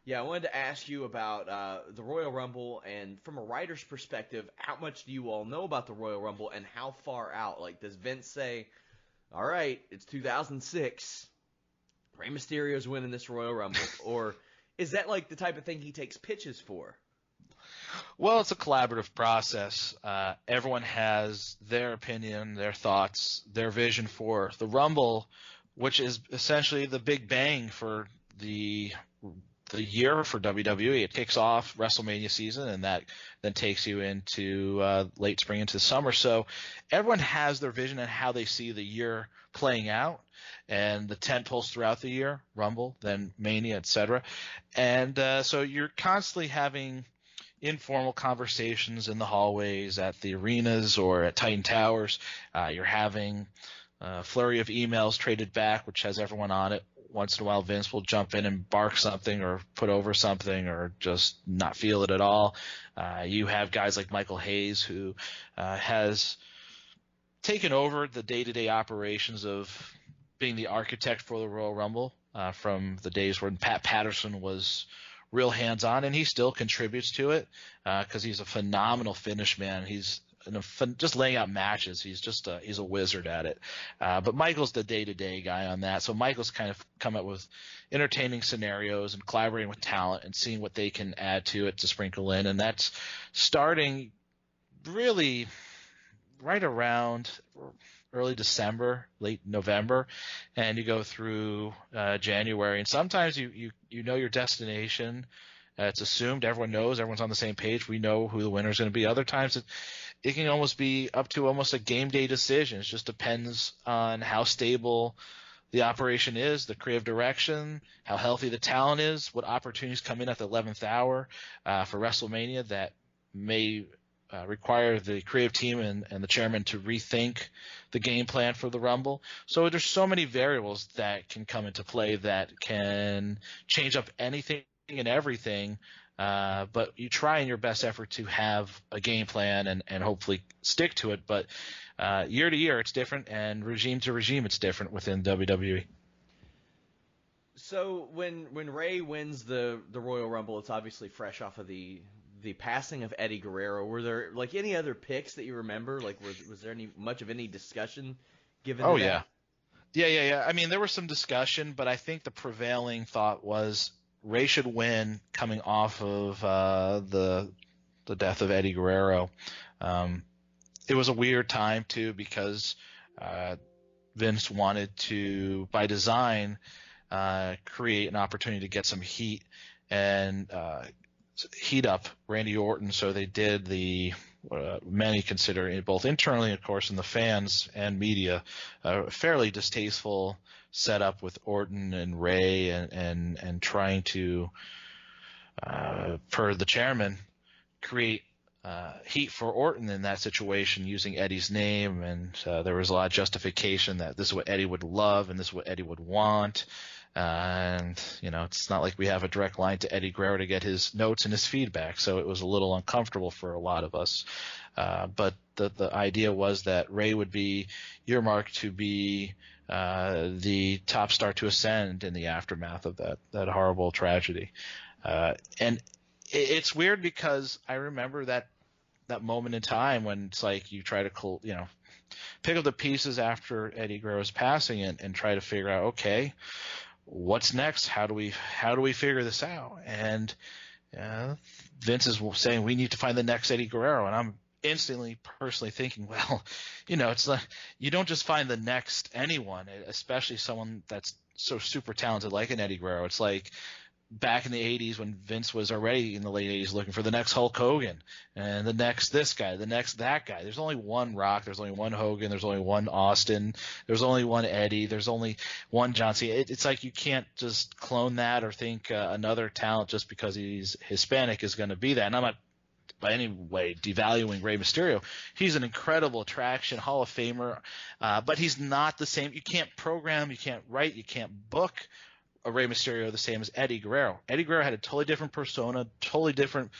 Yeah, I wanted to ask you about the Royal Rumble, and from a writer's perspective, how much do you all know about the Royal Rumble, and how far out? Like, does Vince say, "All right, it's 2006, Rey Mysterio's winning this Royal Rumble," or is that like the type of thing he takes pitches for? Well, it's a collaborative process. Everyone has their opinion, their thoughts, their vision for the Rumble, which is essentially the big bang for the year for WWE. It kicks off WrestleMania season, and that then takes you into late spring into the summer. So everyone has their vision and how they see the year playing out, and the tent poles throughout the year, Rumble, then Mania, etc. And so you're constantly having informal conversations in the hallways, at the arenas, or at Titan Towers. You're having a flurry of emails traded back, which has everyone on it. Once in a while, Vince will jump in and bark something or put over something or just not feel it at all. You have guys like Michael Hayes, who has taken over the day-to-day operations of being the architect for the Royal Rumble from the days when Pat Patterson was real hands-on, and he still contributes to it because he's a phenomenal finish man. He's just laying out matches. He's a wizard at it. But Michael's the day-to-day guy on that. So Michael's kind of come up with entertaining scenarios and collaborating with talent and seeing what they can add to it to sprinkle in. And that's starting really right around early December, late November, and you go through January. And sometimes you know your destination. It's assumed everyone knows, everyone's on the same page. We know who the winner is going to be. Other times it can almost be up to almost a game day decision. It just depends on how stable the operation is, the creative direction, how healthy the talent is, what opportunities come in at the 11th hour for WrestleMania that may require the creative team and the chairman to rethink the game plan for the Rumble. So there's so many variables that can come into play that can change up anything and everything. But you try in your best effort to have a game plan and hopefully stick to it. But year to year, it's different, and regime to regime, it's different within WWE. So when Rey wins the Royal Rumble, it's obviously fresh off of the passing of Eddie Guerrero. Were there like any other picks that you remember? Like was there much of any discussion given to Oh, that? yeah. Yeah. I mean, there was some discussion, but I think the prevailing thought was Ray should win coming off of the death of Eddie Guerrero. It was a weird time too because Vince wanted to, by design, create an opportunity to get some heat and heat up Randy Orton. So they did the many consider it both internally, of course, and the fans and media, fairly distasteful setup with Orton and Ray and trying to, per the chairman, create heat for Orton in that situation using Eddie's name, and there was a lot of justification that this is what Eddie would love and this is what Eddie would want. And it's not like we have a direct line to Eddie Guerrero to get his notes and his feedback, so it was a little uncomfortable for a lot of us. But the idea was that Ray would be earmarked to be the top star to ascend in the aftermath of that horrible tragedy. And it's weird because I remember that moment in time when it's like you try to pick up the pieces after Eddie Guerrero's passing and try to figure out, okay, what's next? How do we figure this out? And Vince is saying we need to find the next Eddie Guerrero, and I'm instantly personally thinking, well, it's like you don't just find the next anyone, especially someone that's so super talented like an Eddie Guerrero. It's like back in the 80s when Vince was already in the late 80s looking for the next Hulk Hogan and the next this guy, the next that guy. There's only one Rock, there's only one Hogan, there's only one Austin, there's only one Eddie, there's only one John Cena. It's like you can't just clone that or think another talent just because he's Hispanic is going to be that. And I'm not by any way devaluing Rey Mysterio. He's an incredible attraction, Hall of Famer, but he's not the same. You can't program, you can't write, you can't book a Rey Mysterio the same as Eddie Guerrero. Eddie Guerrero had a totally different persona, totally different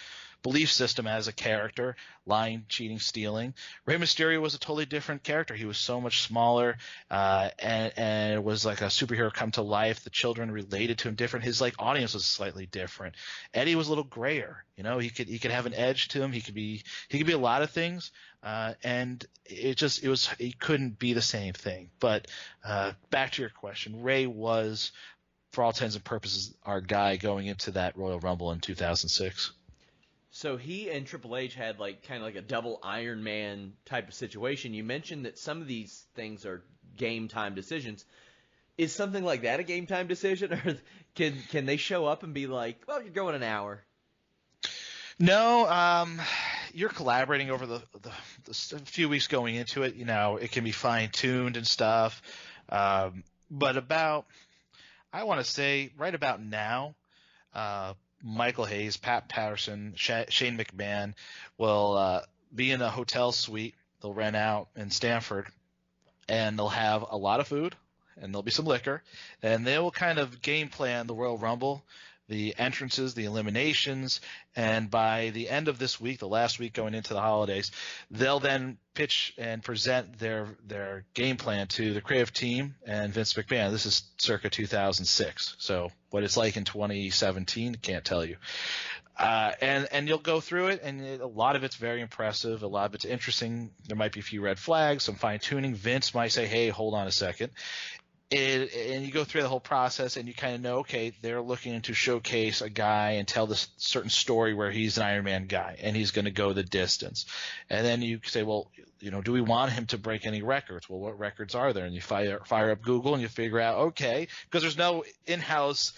belief system as a character, lying, cheating, stealing. Rey Mysterio was a totally different character. He was so much smaller, and it was like a superhero come to life. The children related to him different. His like audience was slightly different. Eddie was a little grayer. You know, he could have an edge to him. He could be a lot of things. And he couldn't be the same thing. But back to your question, Rey was, for all intents and purposes, our guy going into that Royal Rumble in 2006. So he and Triple H had like kind of like a double Iron Man type of situation. You mentioned that some of these things are game time decisions. Is something like that a game time decision, or can they show up and be like, well, you're going an hour? No, you're collaborating over the few weeks going into it. You know, it can be fine tuned and stuff. But I want to say right about now, Michael Hayes, Pat Patterson, Shane McMahon will be in a hotel suite they'll rent out in Stamford, and they'll have a lot of food, and there'll be some liquor, and they will kind of game plan the Royal Rumble, the entrances, the eliminations, and by the end of this week, the last week going into the holidays, they'll then pitch and present their game plan to the creative team and Vince McMahon. This is circa 2006, so what it's like in 2017, can't tell you. And you'll go through it, and a lot of it's very impressive. A lot of it's interesting. There might be a few red flags, some fine-tuning. Vince might say, hey, hold on a second. And you go through the whole process, and you kind of know, okay, they're looking to showcase a guy and tell this certain story where he's an Iron Man guy, and he's going to go the distance. And then you say, well, you know, do we want him to break any records? Well, what records are there? And you fire up Google, and you figure out, okay, because there's no in-house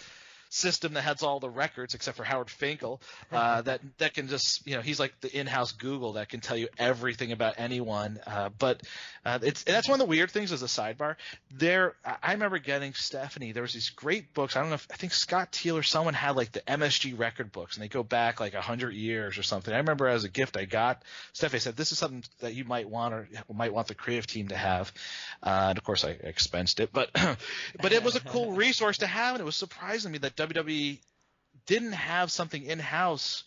system that has all the records except for Howard Finkel, that can just, you know, he's like the in-house Google that can tell you everything about anyone. But that's one of the weird things as a sidebar. I remember getting Stephanie. There was these great books. I don't know I think Scott Teal or someone had like the MSG record books, and they go back like 100 years or something. I remember as a gift I got Stephanie said, this is something that you might want or might want the creative team to have. And of course I expensed it, but it was a cool resource to have, and it was surprising me that WWE didn't have something in-house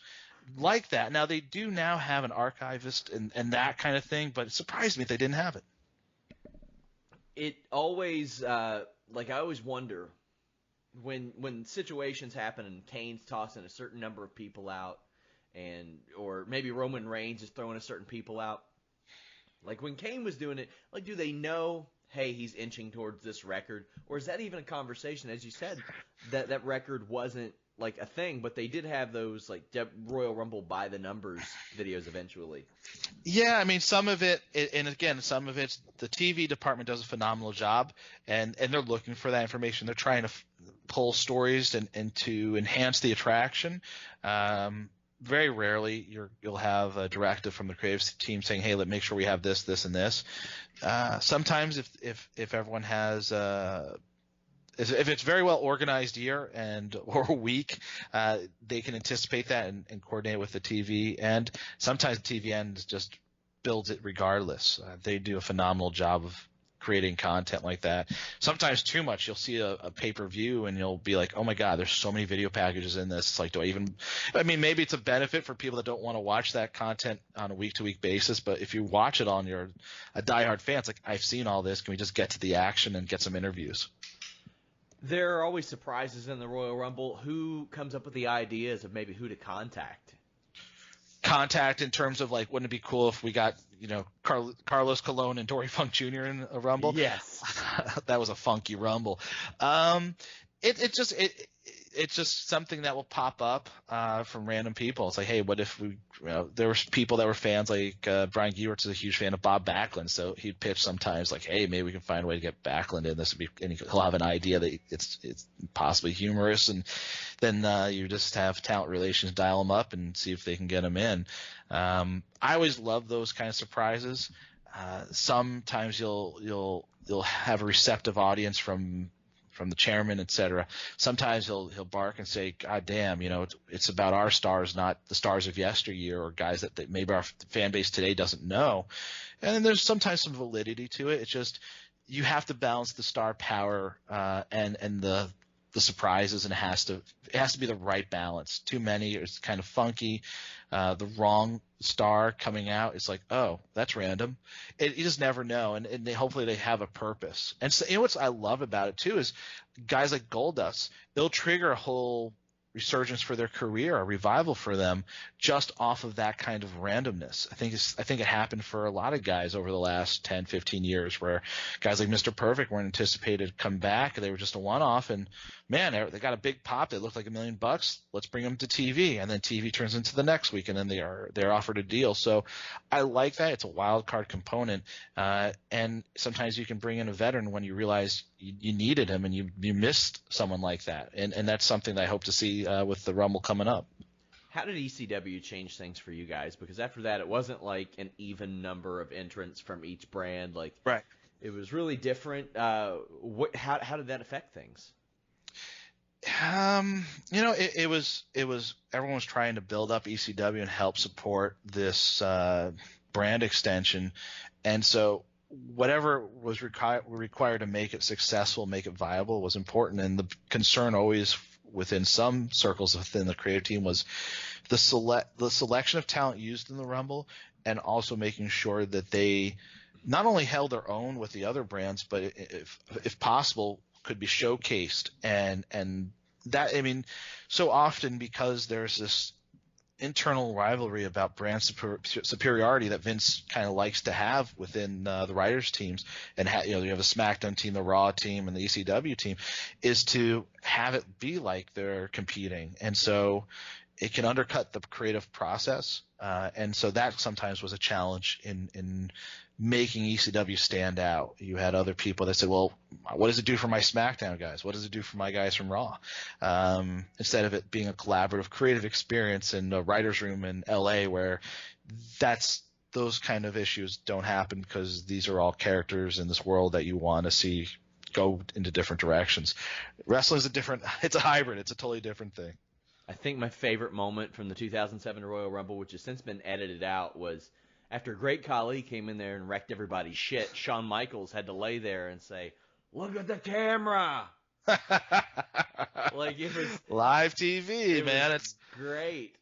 like that. Now they do now have an archivist and that kind of thing, but it surprised me if they didn't have it. It always I always wonder when situations happen and Kane's tossing a certain number of people out, or maybe Roman Reigns is throwing a certain people out. Like when Kane was doing it, like, do they know, hey, he's inching towards this record? Or is that even a conversation? As you said, that record wasn't like a thing, but they did have those like Royal Rumble by the numbers videos eventually. Yeah, I mean, some of it, and again, some of it's the TV department does a phenomenal job, and they're looking for that information. They're trying to pull stories and to enhance the attraction. Very rarely you'll have a directive from the creative team saying, hey, let's make sure we have this, this, and this. Sometimes if everyone has if it's very well organized year or week, they can anticipate that and coordinate with the TV. And sometimes the TV end just builds it regardless. They do a phenomenal job of creating content like that. Sometimes too much. You'll see a pay-per-view and you'll be like, oh my God, there's so many video packages in this. It's like, maybe it's a benefit for people that don't want to watch that content on a week-to-week basis, but if you watch it on you're a diehard fan, it's like, I've seen all this. Can we just get to the action and get some interviews? There are always surprises in the Royal Rumble. Who comes up with the ideas of maybe who to contact? Contact in terms of like, wouldn't it be cool if we got, you know, Carlos Colon and Dory Funk Jr. in a Rumble? Yes. That was a funky Rumble. It's just something that will pop up from random people. It's like, hey, what if there were people that were fans, like Brian Gewirtz is a huge fan of Bob Backlund, so he'd pitch sometimes like, hey, maybe we can find a way to get Backlund in this, and he'll have an idea that it's possibly humorous, and then you just have talent relations dial them up and see if they can get him in. I always love those kind of surprises. Sometimes you'll have a receptive audience from the chairman, etc. Sometimes he'll bark and say, God damn, you know, it's about our stars, not the stars of yesteryear, or guys that maybe our fan base today doesn't know. And then there's sometimes some validity to it. It's just you have to balance the star power and the the surprises, and it has to be the right balance. Too many, it's kind of funky. The wrong star coming out, it's like, oh, that's random. You just never know, and hopefully they have a purpose. And so, what I love about it too is guys like Goldust, they'll trigger a whole resurgence for their career, a revival for them, just off of that kind of randomness. I think it happened for a lot of guys over the last 10, 15 years, where guys like Mr. Perfect weren't anticipated to come back. They were just a one-off, and man, they got a big pop. They looked like $1 million. Let's bring them to TV, and then TV turns into the next week, and then they're offered a deal. So I like that. It's a wild card component, and sometimes you can bring in a veteran when you realize you needed him and you missed someone like that, and that's something that I hope to see with the Rumble coming up. How did ECW change things for you guys? Because after that, it wasn't like an even number of entrants from each brand. Like, right. It was really different. How did that affect things? It was everyone was trying to build up ECW and help support this brand extension, and so whatever was required to make it successful, make it viable, was important. And the concern always within some circles within the creative team was the selection of talent used in the Rumble, and also making sure that they not only held their own with the other brands, but if possible could be showcased. And that, I mean, so often, because there's this internal rivalry about brand superiority that Vince kind of likes to have within the writers' teams, and you have a SmackDown team, the Raw team, and the ECW team, is to have it be like they're competing, and so it can undercut the creative process, and so that sometimes was a challenge in making ECW stand out. You had other people that said, well, what does it do for my SmackDown guys? What does it do for my guys from Raw? Instead of it being a collaborative creative experience in a writer's room in LA, where those kind of issues don't happen, because these are all characters in this world that you want to see go into different directions. Wrestling is it's a hybrid. It's a totally different thing. I think my favorite moment from the 2007 Royal Rumble, which has since been edited out, was after Great Khali came in there and wrecked everybody's shit. Shawn Michaels had to lay there and say, "Look at the camera." Like, it was live TV, man. It's great.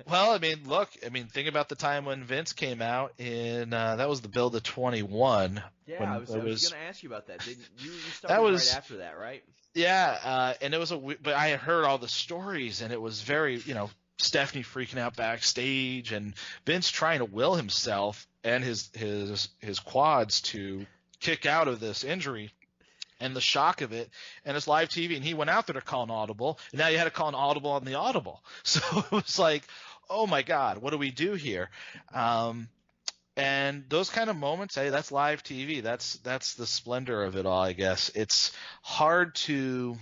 Well, think about the time when Vince came out in that was the build of 21. Yeah, I was going to ask you about that. Didn't you started right after that, right? Yeah, and it was but I had heard all the stories, and it was very, Stephanie freaking out backstage, and Vince trying to will himself and his quads to kick out of this injury, and the shock of it, and it's live TV, and he went out there to call an audible, and now you had to call an audible on the audible. So it was like, oh my God, what do we do here? And those kind of moments, hey, that's live TV. That's the splendor of it all, I guess. It's hard to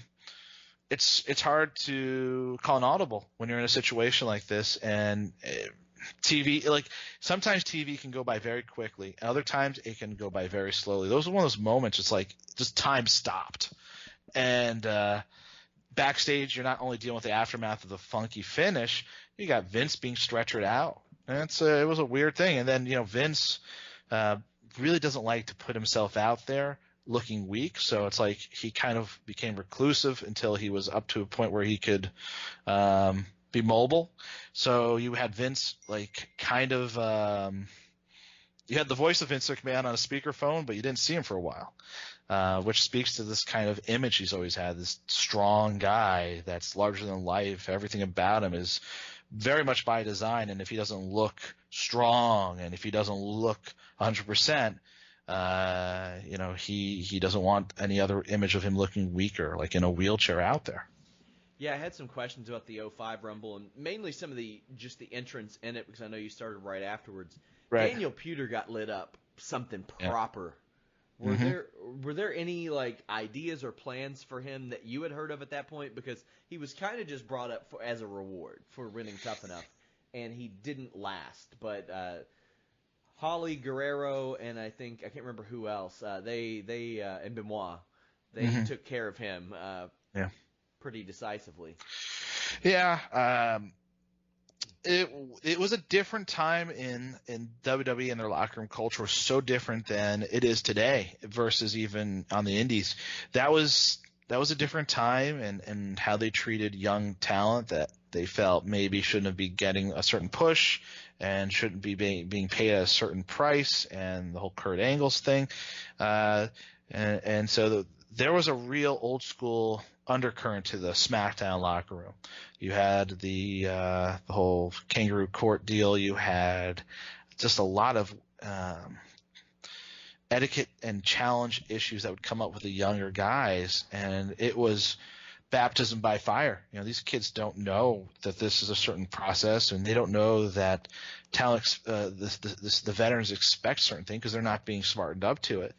call an audible when you're in a situation like this, and TV, like, sometimes TV can go by very quickly, and other times it can go by very slowly. Those are one of those moments, it's like just time stopped. And backstage, you're not only dealing with the aftermath of the funky finish, you got Vince being stretchered out. And it was a weird thing. And then, Vince really doesn't like to put himself out there looking weak, so it's like he kind of became reclusive until he was up to a point where he could be mobile. So you had Vince, like, kind of you had the voice of Vince McMahon on a speakerphone, but you didn't see him for a while, which speaks to this kind of image he's always had, this strong guy that's larger than life. Everything about him is very much by design, and if he doesn't look strong, and if he doesn't look 100%, he doesn't want any other image of him looking weaker, like in a wheelchair out there. Yeah, I had some questions about the 05 Rumble, and mainly some of the entrance in it, because I know you started right afterwards. Right. Daniel Puder got lit up, something proper. Yeah. Were there any, like, ideas or plans for him that you had heard of at that point? Because he was kind of just brought up as a reward for winning Tough Enough, and he didn't last. But Holly, Guerrero, and I can't remember who else. They and Benoit, they took care of him. Pretty decisively. Yeah. It was a different time in WWE, and their locker room culture was so different than it is today versus even on the indies. That was was a different time, and how they treated young talent that they felt maybe shouldn't be getting a certain push and shouldn't be being paid at a certain price, and the whole Kurt Angle's thing. And so there was a real old school undercurrent to the SmackDown locker room. You had the whole Kangaroo Court deal. You had just a lot of etiquette and challenge issues that would come up with the younger guys, and it was baptism by fire. These kids don't know that this is a certain process, and they don't know that talent, the veterans expect certain things because they're not being smartened up to it.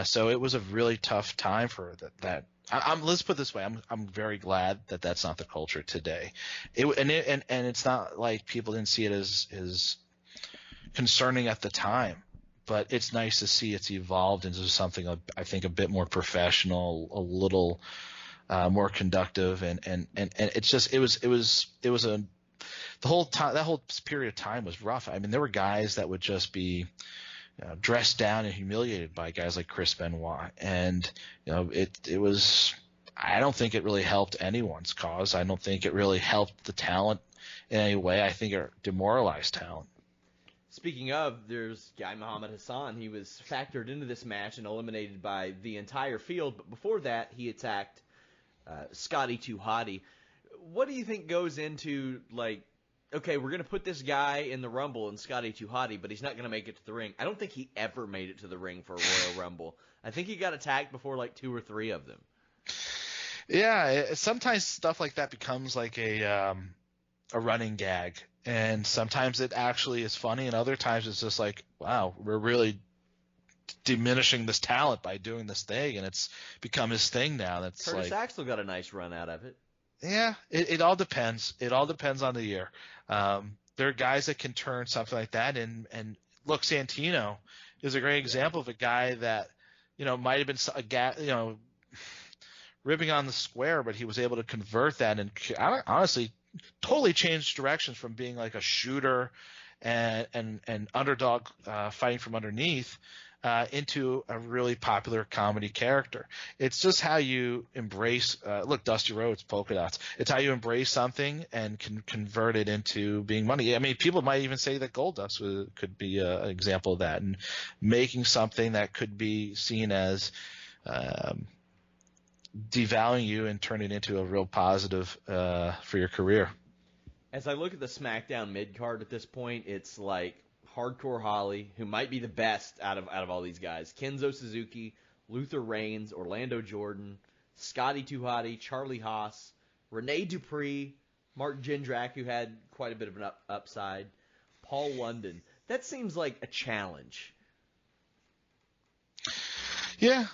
So it was a really tough time for that. Let's put it this way: I'm very glad that that's not the culture today. And it's not like people didn't see it as concerning at the time, but it's nice to see it's evolved into something I think a bit more professional, a little more conductive, and it's just it was the whole time, that whole period of time was rough. I mean, there were guys that would just be dressed down and humiliated by guys like Chris Benoit, and it was. I don't think it really helped anyone's cause. I don't think it really helped the talent in any way. I think it demoralized talent. Speaking of, there's Guy Muhammad Hassan. He was factored into this match and eliminated by the entire field. But before that, he attacked Scotty to Hotty. What do you think goes into, like, okay, we're going to put this guy in the Rumble and Scotty to Hotty, but he's not going to make it to the ring? I don't think he ever made it to the ring for a Royal Rumble. I think he got attacked before like 2 or 3 of them. Yeah, sometimes stuff like that becomes like a running gag. And sometimes it actually is funny, and other times it's just like, wow, we're really diminishing this talent by doing this thing, and it's become his thing now. That's Curtis Axel got a nice run out of it. Yeah, it all depends. It all depends on the year. There are guys that can turn something like that, and look, Santino is a great example of a guy that might have been ripping on the square, but he was able to convert that and honestly totally changed directions from being like a shooter and underdog fighting from underneath into a really popular comedy character. It's just how you embrace look, Dusty Rhodes, polka dots. It's how you embrace something and can convert it into being money. I mean, people might even say that Goldust could be an example of that, and making something that could be seen as devaluing you and turn it into a real positive for your career. As I look at the SmackDown mid-card at this point, it's like Hardcore Holly, who might be the best out of all these guys, Kenzo Suzuki, Luther Reigns, Orlando Jordan, Scotty 2 Hotty, Charlie Haas, René Duprée, Mark Jindrak, who had quite a bit of an upside, Paul London. That seems like a challenge. Yeah,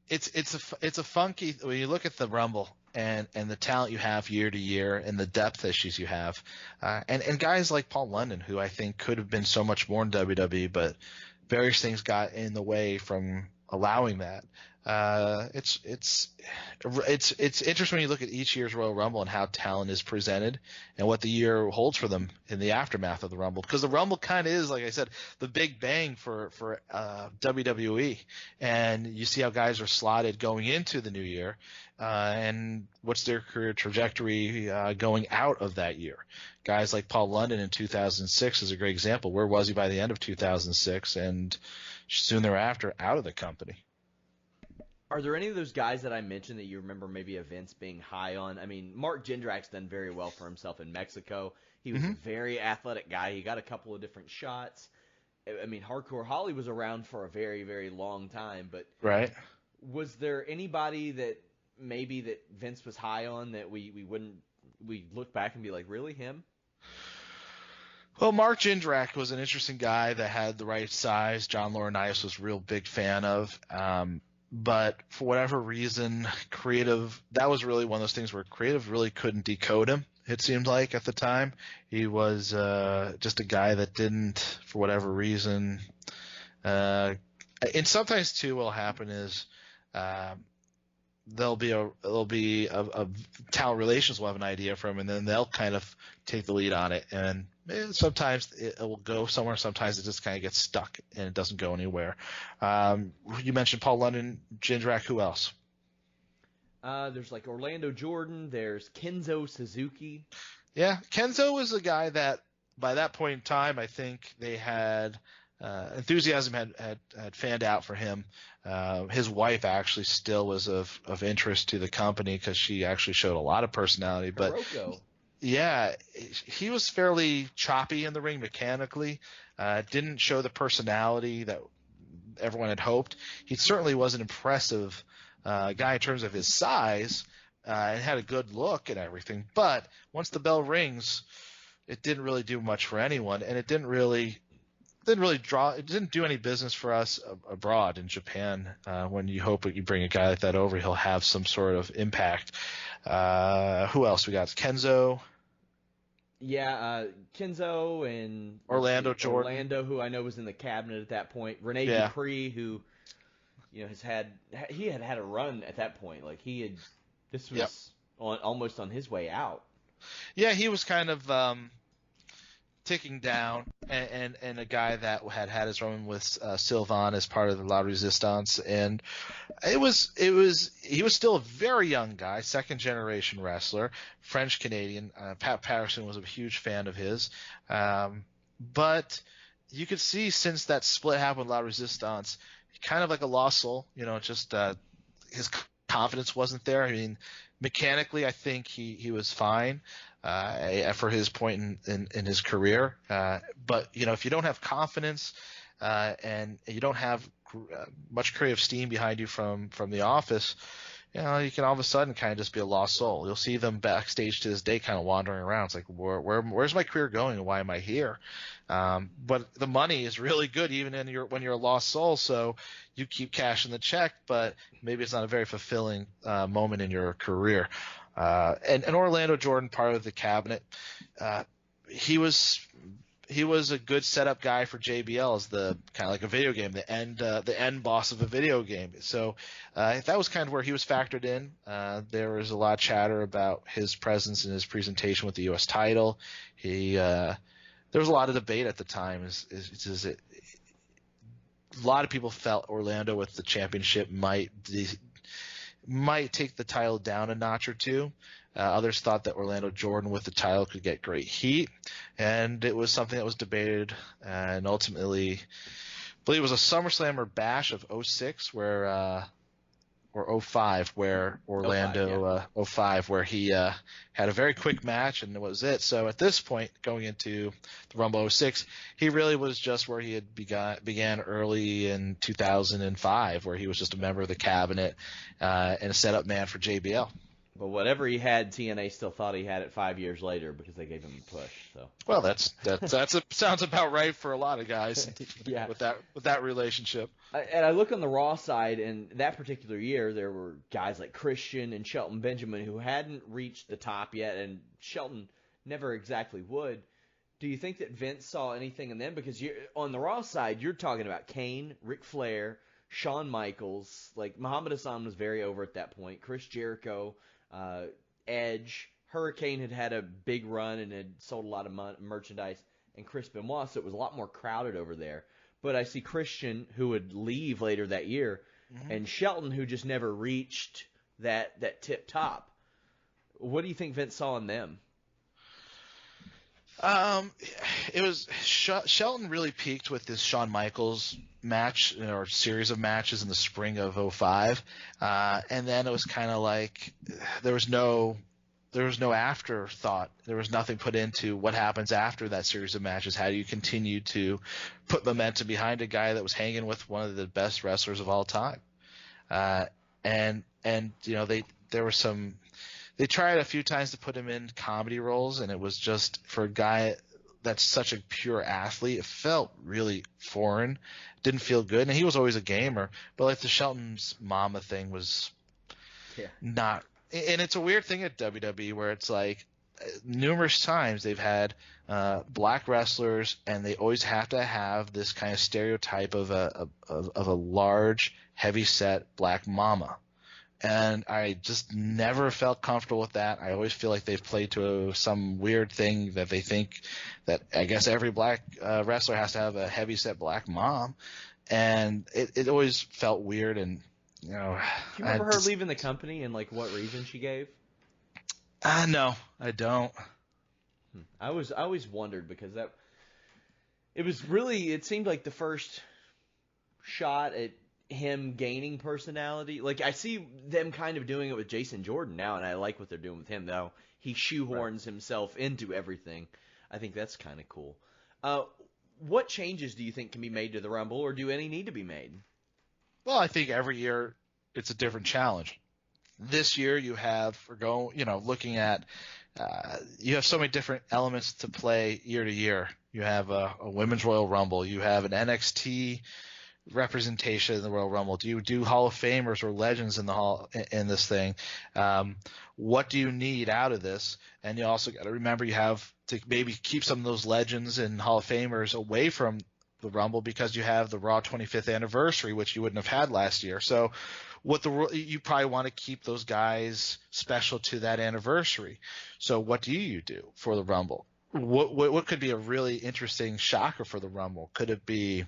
it's a funky, when you look at the Rumble and the talent you have year to year and the depth issues you have, and guys like Paul London, who I think could have been so much more in WWE, but various things got in the way from allowing that. It's interesting when you look at each year's Royal Rumble and how talent is presented and what the year holds for them in the aftermath of the Rumble, because the Rumble kind of is, like I said, the big bang for WWE, and you see how guys are slotted going into the new year, and what's their career trajectory going out of that year. Guys like Paul London in 2006 is a great example. Where was he by the end of 2006, and soon thereafter out of the company. Are there any of those guys that I mentioned that you remember maybe events being high on? I mean, Mark Jindrak's done very well for himself in Mexico. He was a very athletic guy. He got a couple of different shots. I mean, Hardcore Holly was around for a very, very long time. But right. Was there anybody that maybe that Vince was high on that we look back and be like, really, him? Well, Mark Jindrak was an interesting guy that had the right size. John Laurinaitis was a real big fan of. But for whatever reason, that was really one of those things where creative really couldn't decode him, it seemed like, at the time. He was just a guy that didn't, for whatever reason. And sometimes, too, what'll happen is there'll be a talent relations will have an idea from him, and then they'll kind of take the lead on it. And Sometimes it will go somewhere. Sometimes it just kind of gets stuck and it doesn't go anywhere. You mentioned Paul London, Jindrak. Who else? There's like Orlando Jordan. There's Kenzo Suzuki. Yeah, Kenzo was a guy that by that point in time, I think they had enthusiasm had fanned out for him. His wife actually still was of interest to the company because she actually showed a lot of personality. But yeah, he was fairly choppy in the ring mechanically. Didn't show the personality that everyone had hoped. He certainly was an impressive guy in terms of his size and had a good look and everything. But once the bell rings, it didn't really do much for anyone, and it didn't really draw. It didn't do any business for us abroad in Japan. When you hope that you bring a guy like that over, he'll have some sort of impact. Who else we got? Kenzo. Yeah, Kenzo and Orlando Jordan. Orlando, who I know was in the cabinet at that point. René Duprée, who had a run at that point. Like this was almost on his way out. Yeah, he was kind of ticking down, and a guy that had his run with Sylvain as part of the La Resistance, and he was still a very young guy, second generation wrestler, French Canadian. Patterson was a huge fan of his, but you could see since that split happened with La Resistance, kind of like a lost soul. Just his confidence wasn't there. I mean, mechanically, I think he was fine for his point in his career. But if you don't have confidence and you don't have much creative steam behind you from the office, you can all of a sudden kind of just be a lost soul. You'll see them backstage to this day kind of wandering around. It's like, where's my career going and why am I here? But the money is really good even when you're a lost soul, so you keep cashing the check, but maybe it's not a very fulfilling moment in your career. And Orlando Jordan, part of the cabinet, he was a good setup guy for JBL as the kind of like a video game, the end boss of a video game. So that was kind of where he was factored in. There was a lot of chatter about his presence and his presentation with the U.S. title. There was a lot of debate at the time. A lot of people felt Orlando with the championship might take the title down a notch or two. Others thought that Orlando Jordan with the title could get great heat, and it was something that was debated. And ultimately, I believe it was a SummerSlam or Bash of 06 or 05 where Orlando 05 where he had a very quick match and that was it. So at this point, going into the Rumble 06, he really was just where he had began early in 2005, where he was just a member of the cabinet and a setup man for JBL. But whatever he had, TNA still thought he had it 5 years later because they gave him a push. So well, that sounds about right for a lot of guys. Yeah. With that relationship. And I look on the Raw side, and that particular year there were guys like Christian and Shelton Benjamin who hadn't reached the top yet, and Shelton never exactly would. Do you think that Vince saw anything in them? Because on the Raw side, you're talking about Kane, Ric Flair, Shawn Michaels, like Muhammad Hassan was very over at that point, Chris Jericho, Edge, Hurricane had a big run and had sold a lot of merchandise, and Chris Benoit, so it was a lot more crowded over there. But I see Christian, who would leave later that year, and Shelton, who just never reached that tip top. What do you think Vince saw in them? It was Shelton really peaked with this Shawn Michaels match or series of matches in the spring of 05, and then it was kind of like there was no afterthought. There was nothing put into what happens after that series of matches. How do you continue to put momentum behind a guy that was hanging with one of the best wrestlers of all time? And they tried a few times to put him in comedy roles, and it was just, for a guy that's such a pure athlete, it felt really foreign. Didn't feel good, and he was always a gamer. But like the Shelton's Mama thing was not. And it's a weird thing at WWE where it's like numerous times they've had black wrestlers, and they always have to have this kind of stereotype of a large, heavy-set black mama. And I just never felt comfortable with that. I always feel like they've played to some weird thing that they think that I guess every black wrestler has to have a heavyset black mom. And it always felt weird. And, you know, Do you remember her leaving the company and like what reason she gave? No, I don't. I always wondered because it seemed like the first shot at him gaining personality. Like, I see them kind of doing it with Jason Jordan now, and I like what they're doing with him, though. He shoehorns himself into everything. I think that's kind of cool. What changes do you think can be made to the Rumble, or do any need to be made? Well, I think every year it's a different challenge. This year you have, looking at, you have so many different elements to play year to year. You have a Women's Royal Rumble. You have an NXT representation in the Royal Rumble. Do you do Hall of Famers or legends in this thing? What do you need out of this? And you also got to remember you have to maybe keep some of those legends and Hall of Famers away from the Rumble because you have the Raw 25th anniversary, which you wouldn't have had last year. So you probably want to keep those guys special to that anniversary. So what do you do for the Rumble? What could be a really interesting shocker for the Rumble? Could it be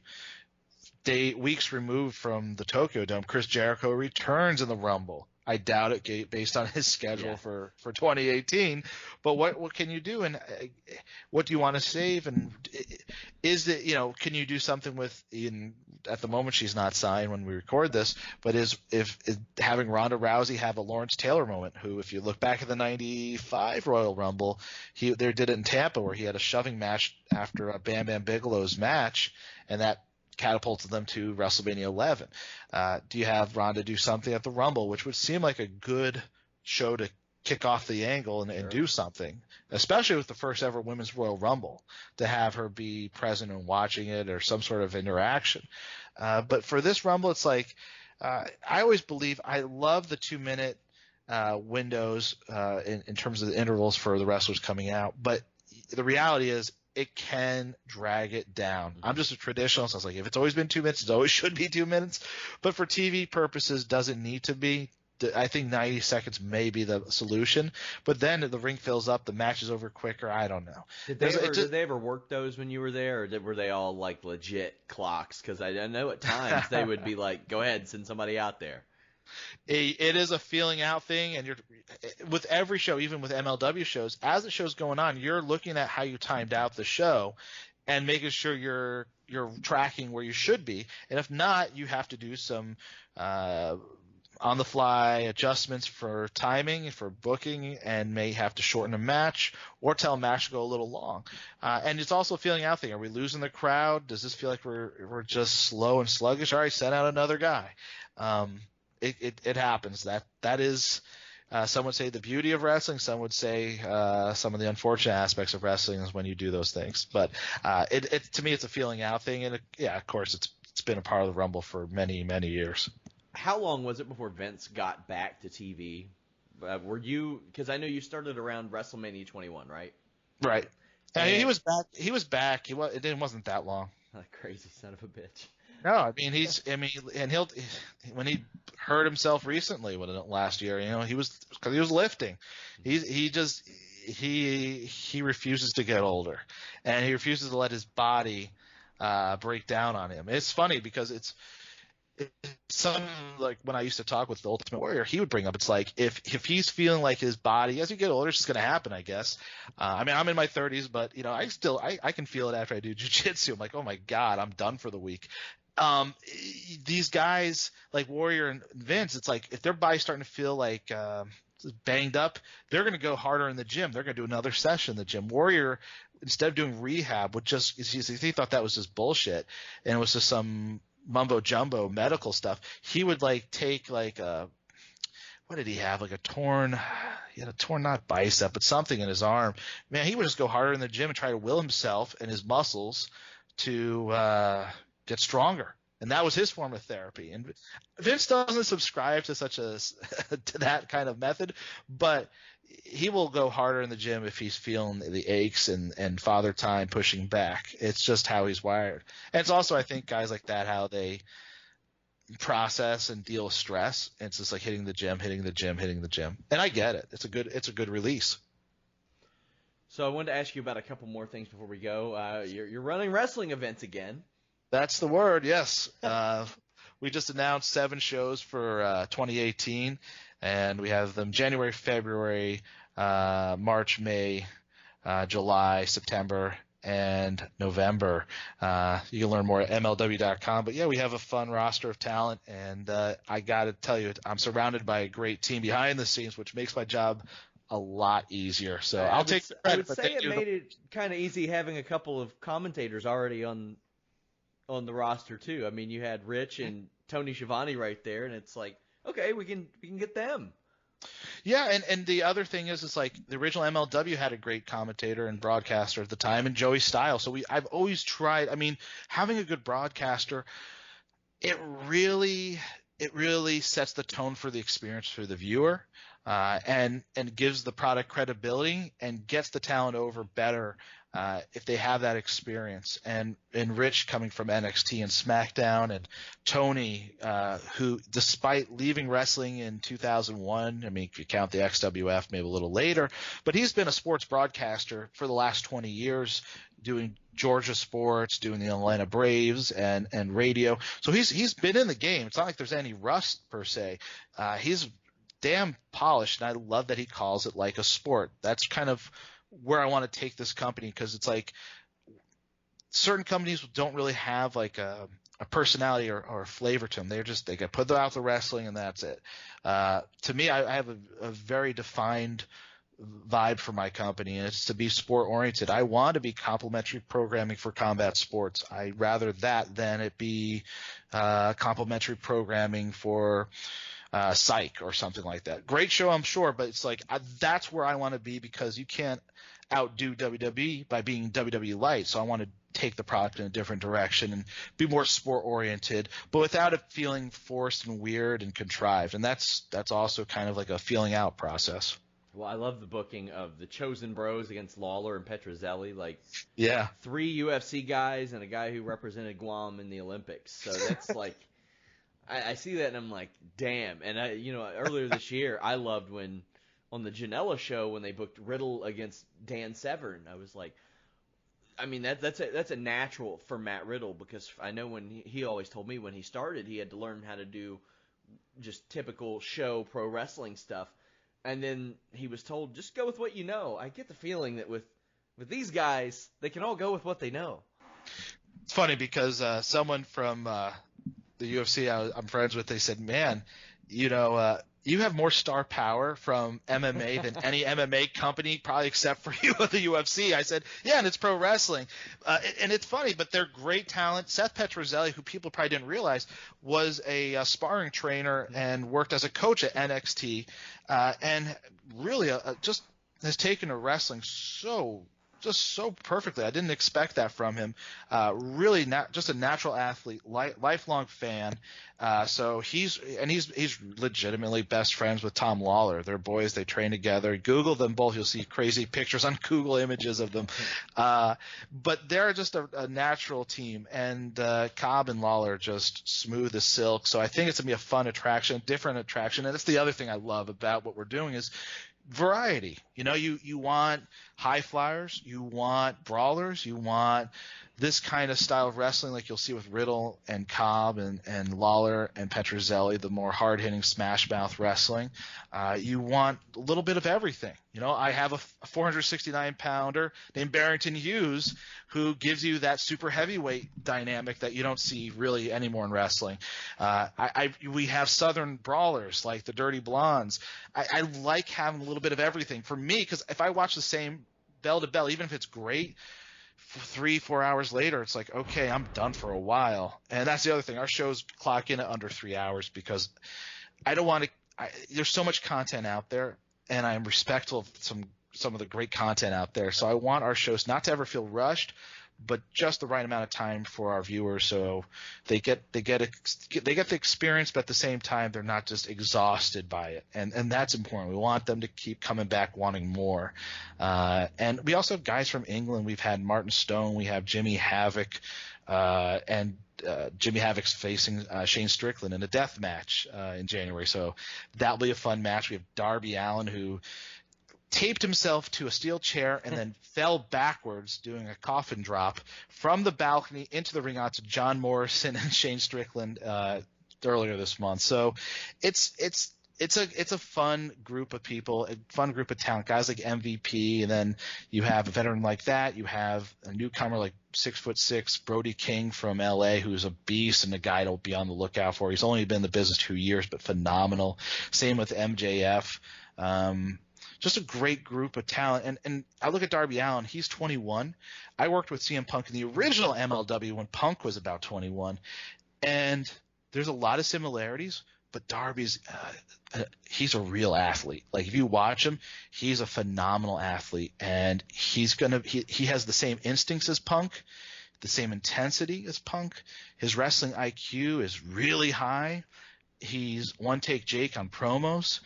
weeks removed from the Tokyo Dome, Chris Jericho returns in the Rumble? I doubt it based on his schedule for 2018. But what can you do, and what do you want to save? And is it, can you do something with at the moment she's not signed when we record this, but is having Ronda Rousey have a Lawrence Taylor moment, who, if you look back at the 95 Royal Rumble, they did it in Tampa where he had a shoving match after a Bam Bam Bigelow's match, and that catapulted them to WrestleMania 11. Do you have Ronda do something at the Rumble, which would seem like a good show to kick off the angle and do something, especially with the first ever Women's Royal Rumble, to have her be present and watching it or some sort of interaction. But for this Rumble, it's like I always believe I love the 2-minute windows in terms of the intervals for the wrestlers coming out, but the reality is it can drag it down. I'm just a traditionalist. I was like, if it's always been 2 minutes, it always should be 2 minutes. But for TV purposes, doesn't need to be. I think 90 seconds may be the solution. But then the ring fills up, the match is over quicker. I don't know. Did they ever work those when you were there, or were they all like legit clocks? Because I know at times they would be like, go ahead, send somebody out there. It is a feeling out thing, and with every show, even with MLW shows, as the show's going on, you're looking at how you timed out the show and making sure you're tracking where you should be. And if not, you have to do some on the fly adjustments for timing, for booking, and may have to shorten a match or tell a match to go a little long. And it's also a feeling out thing. Are we losing the crowd? Does this feel like we're just slow and sluggish? All right, send out another guy. It happens. That is, some would say, the beauty of wrestling. Some would say some of the unfortunate aspects of wrestling is when you do those things. But to me, it's a feeling out thing, and of course, it's been a part of the Rumble for many, many years. How long was it before Vince got back to TV? Were you, because I know you started around WrestleMania 21, right? Right. And he was back. It wasn't that long. Crazy son of a bitch. No, when he hurt himself recently last year, because he was lifting. He refuses to get older, and he refuses to let his body break down on him. It's funny because it's something like when I used to talk with the Ultimate Warrior, he would bring up, it's like if he's feeling like his body, as you get older, it's just going to happen, I guess. I'm in my 30s, but I can feel it after I do jiu-jitsu. I'm like, oh my God, I'm done for the week. These guys like Warrior and Vince, it's like if their body's starting to feel like banged up, they're going to go harder in the gym. They're going to do another session in the gym. Warrior, instead of doing rehab, he thought that was just bullshit, and it was just some mumbo jumbo medical stuff. He would take what did he have? He had a torn, not bicep, but something in his arm. Man, he would just go harder in the gym and try to will himself and his muscles to get stronger. And that was his form of therapy. And Vince doesn't subscribe to to that kind of method, but he will go harder in the gym if he's feeling the aches and father time pushing back. It's just how he's wired. And it's also, I think, guys like that, how they process and deal with stress. It's just like hitting the gym, and I get it. It's a good release. So I wanted to ask you about a couple more things before we go. You're running wrestling events again. That's the word, yes. We just announced 7 shows for 2018, and we have them January, February, March, May, July, September, and November. You can learn more at MLW.com. But, yeah, we have a fun roster of talent, and I got to tell you, I'm surrounded by a great team behind the scenes, which makes my job a lot easier. So I'll take the credit. I would say it made it kind of easy having a couple of commentators already on the roster too. I mean, you had Rich and Tony Schiavone right there, and it's like, okay, we can get them. Yeah, and the other thing is, it's like the original MLW had a great commentator and broadcaster at the time, and Joey Styles. So I've always tried. I mean, having a good broadcaster, it really sets the tone for the experience for the viewer. And gives the product credibility and gets the talent over better if they have that experience. And Rich coming from NXT and SmackDown, and Tony, who despite leaving wrestling in 2001, I mean, if you count the XWF, maybe a little later, but he's been a sports broadcaster for the last 20 years, doing Georgia sports, doing the Atlanta Braves and radio. So he's been in the game. It's not like there's any rust per se. He's damn polished, and I love that he calls it like a sport. That's kind of where I want to take this company, because it's like certain companies don't really have like a personality or a flavor to them. They get put out the wrestling and that's it. To me, I have a very defined vibe for my company, and it's to be sport oriented. I want to be complementary programming for combat sports. I rather that than it be complementary programming for Psych or something like that. Great show, I'm sure, but it's like that's where I want to be, because you can't outdo WWE by being WWE light. So I want to take the product in a different direction and be more sport oriented, but without it feeling forced and weird and contrived. And that's also kind of like a feeling out process. Well, I love the booking of the Chosen Bros against Lawler and Petrozelli. Like, yeah, 3 UFC guys and a guy who represented Guam in the Olympics. So that's like. I see that and I'm like, damn. And earlier this year, I loved when on the Janela show when they booked Riddle against Dan Severn. I was like, I mean that's a natural for Matt Riddle, because I know when he always told me when he started he had to learn how to do just typical show pro wrestling stuff, and then he was told just go with what you know. I get the feeling that with these guys they can all go with what they know. It's funny because someone from the UFC I'm friends with, they said, man, you have more star power from MMA than any MMA company, probably except for you at the UFC. I said, yeah, and it's pro wrestling. And it's funny, but they're great talent. Seth Petrozelli, who people probably didn't realize, was a sparring trainer and worked as a coach at NXT, and really just has taken to wrestling so perfectly. I didn't expect that from him. Really just a natural athlete, lifelong fan. So he's legitimately best friends with Tom Lawler. They're boys. They train together. Google them both. You'll see crazy pictures on Google images of them. But they're just a natural team. And Cobb and Lawler are just smooth as silk. So I think it's going to be a fun attraction, different attraction. And that's the other thing I love about what we're doing is variety. You want high flyers, you want brawlers, you want this kind of style of wrestling like you'll see with Riddle and Cobb and Lawler and Petrozelli, the more hard-hitting smash mouth wrestling. You want a little bit of everything. I have a 469-pounder named Barrington Hughes who gives you that super heavyweight dynamic that you don't see really anymore in wrestling. We have Southern brawlers like the Dirty Blondes. I like having a little bit of everything. For me, because if I watch the same bell to bell, even if it's great, 3-4 hours later, it's like, okay, I'm done for a while. And that's the other thing. Our shows clock in at under 3 hours because I don't want to – there's so much content out there, and I'm respectful of some of the great content out there. So I want our shows not to ever feel rushed, but just the right amount of time for our viewers so they get the experience, but at the same time they're not just exhausted by it. And that's important. We want them to keep coming back wanting more. And we also have guys from England. We've had Martin Stone, we have Jimmy Havoc, and Jimmy Havoc's facing Shane Strickland in a death match in January. So that'll be a fun match. We have Darby Allin, who taped himself to a steel chair and then fell backwards doing a coffin drop from the balcony into the ring onto John Morrison and Shane Strickland earlier this month. So it's a fun group of people, a fun group of talent, guys like MVP, and then you have a veteran like that. You have a newcomer like 6'6" Brody King from LA, who's a beast and a guy to be on the lookout for. He's only been in the business 2 years, but phenomenal. Same with MJF. Just a great group of talent. And I look at Darby Allin, he's 21. I worked with CM Punk in the original MLW when Punk was about 21. And there's a lot of similarities, but Darby's he's a real athlete. Like, if you watch him, he's a phenomenal athlete, and he has the same instincts as Punk, the same intensity as Punk. His wrestling IQ is really high. He's one-take Jake on promos.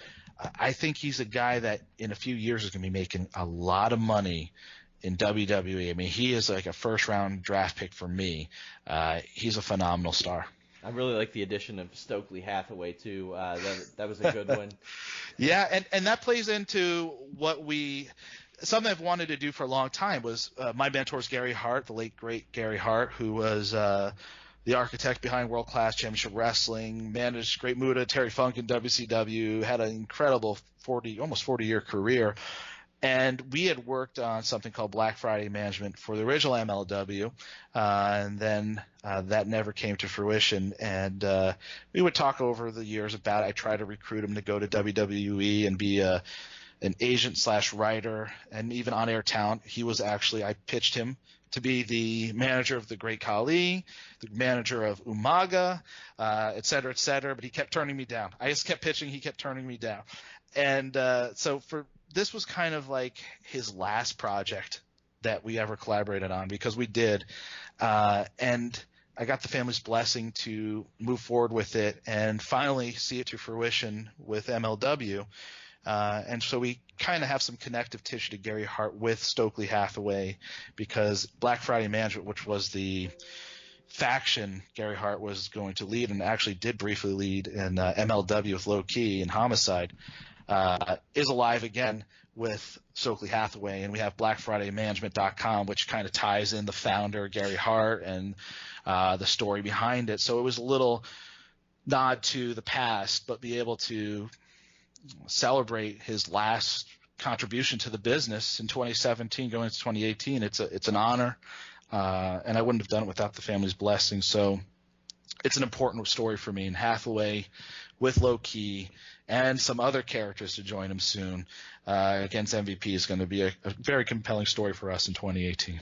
I think he's a guy that in a few years is going to be making a lot of money in WWE. I mean, he is like a first-round draft pick for me. He's a phenomenal star. I really like the addition of Stokely Hathaway too. That was a good one. Yeah, and that plays into something I've wanted to do for a long time was my mentor's Gary Hart, the late great Gary Hart, who was the architect behind World Class Championship Wrestling, managed Great Muta, Terry Funk in WCW, had an incredible almost 40-year career. And we had worked on something called Black Friday Management for the original MLW, and then that never came to fruition. And we would talk over the years about it. I tried to recruit him to go to WWE and be an agent/writer and even on-air talent. I pitched him to be the manager of the Great Khali, the manager of Umaga, et cetera, but he kept turning me down. I just kept pitching, he kept turning me down. And so this was kind of like his last project that we ever collaborated on, because we did. And I got the family's blessing to move forward with it and finally see it to fruition with MLW. And so we kind of have some connective tissue to Gary Hart with Stokely Hathaway, because Black Friday Management, which was the faction Gary Hart was going to lead and actually did briefly lead in MLW with Low Key and Homicide, is alive again with Stokely Hathaway. And we have BlackFridayManagement.com, which kind of ties in the founder, Gary Hart, and the story behind it. So it was a little nod to the past, but be able to celebrate his last contribution to the business in 2017 going into 2018. It's an honor, and I wouldn't have done it without the family's blessing. So it's an important story for me. And Hathaway with Low Key and some other characters to join him soon against MVP is going to be a very compelling story for us in 2018.